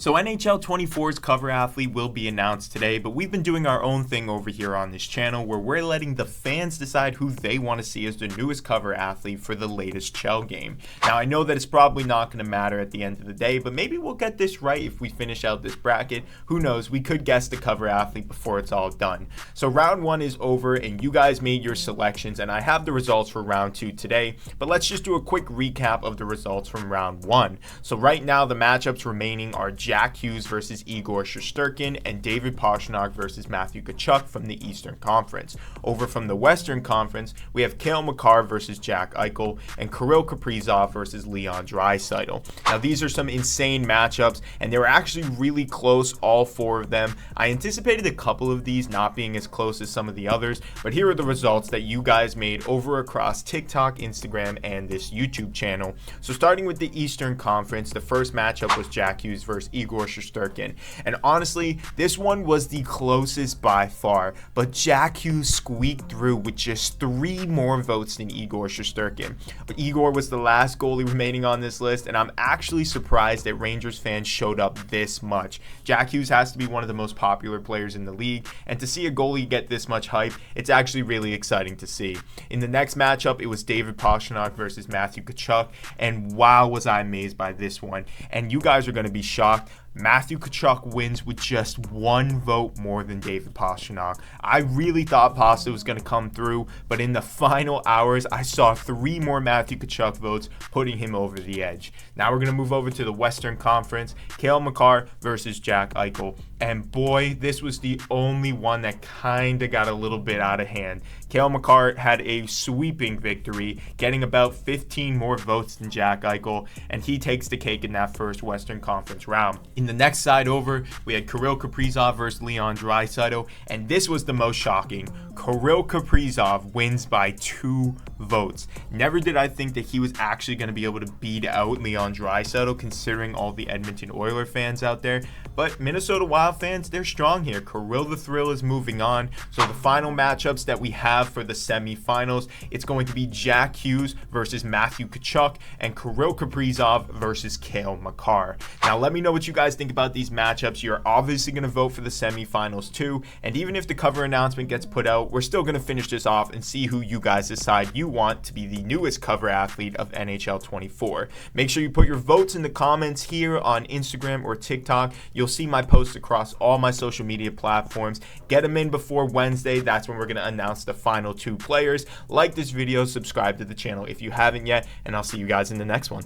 So NHL 24's cover athlete will be announced today, but we've been doing our own thing over here on this channel where we're letting the fans decide who they want to see as the newest cover athlete for the latest Chell game. Now, I know that it's probably not going to matter at the end of the day, but maybe we'll get this right if we finish out this bracket. Who knows? We could guess the cover athlete before it's all done. So round one is over and you guys made your selections, and I have the results for round two today, but let's just do a quick recap of the results from round one. So right now the matchups remaining are Jack Hughes versus Igor Shesterkin and David Pastrnak versus Matthew Tkachuk from the Eastern Conference. Over from the Western Conference, we have Cale Makar versus Jack Eichel and Kirill Kaprizov versus Leon Draisaitl. Now these are some insane matchups and they were actually really close, all four of them. I anticipated a couple of these not being as close as some of the others, but here are the results that you guys made over across TikTok, Instagram, and this YouTube channel. So starting with the Eastern Conference, the first matchup was Jack Hughes versus Igor Shesterkin, and honestly this one was the closest by far, but Jack Hughes squeaked through with just 3 more votes than Igor Shesterkin. But Igor was the last goalie remaining on this list, and I'm actually surprised that Rangers fans showed up this much. Jack Hughes has to be one of the most popular players in the league, and to see a goalie get this much hype, it's actually really exciting to see. In the next matchup, it was David Pastrnak versus Matthew Tkachuk, and wow, was I amazed by this one. And you guys are going to be shocked. Matthew Tkachuk wins with just 1 vote more than David Pastrnak. I really thought Pasta was going to come through, but in the final hours, I saw 3 more Matthew Tkachuk votes, putting him over the edge. Now we're going to move over to the Western Conference. Cale Makar versus Jack Eichel. And boy, this was the only one that kind of got a little bit out of hand. Cale Makar had a sweeping victory, getting about 15 more votes than Jack Eichel, and he takes the cake in that first Western Conference round. In the next side over, we had Kirill Kaprizov versus Leon Draisaitl, and this was the most shocking. Kirill Kaprizov wins by 2 votes. Never did I think that he was actually going to be able to beat out Leon Draisaitl, considering all the Edmonton Oilers fans out there. But Minnesota Wild fans, they're strong here. Kirill the Thrill is moving on. So the final matchups that we have for the semifinals, it's going to be Jack Hughes versus Matthew Tkachuk and Kirill Kaprizov versus Cale Makar. Now let me know what you guys think about these matchups. You're obviously going to vote for the semifinals too, and even if the cover announcement gets put out, we're still going to finish this off and see who you guys decide you want to be the newest cover athlete of NHL 24. Make sure you put your votes in the comments here on Instagram or TikTok. You'll see my posts across all my social media platforms. Get them in before Wednesday. That's when we're going to announce the final 2 players. Like this video, subscribe to the channel if you haven't yet, and I'll see you guys in the next one.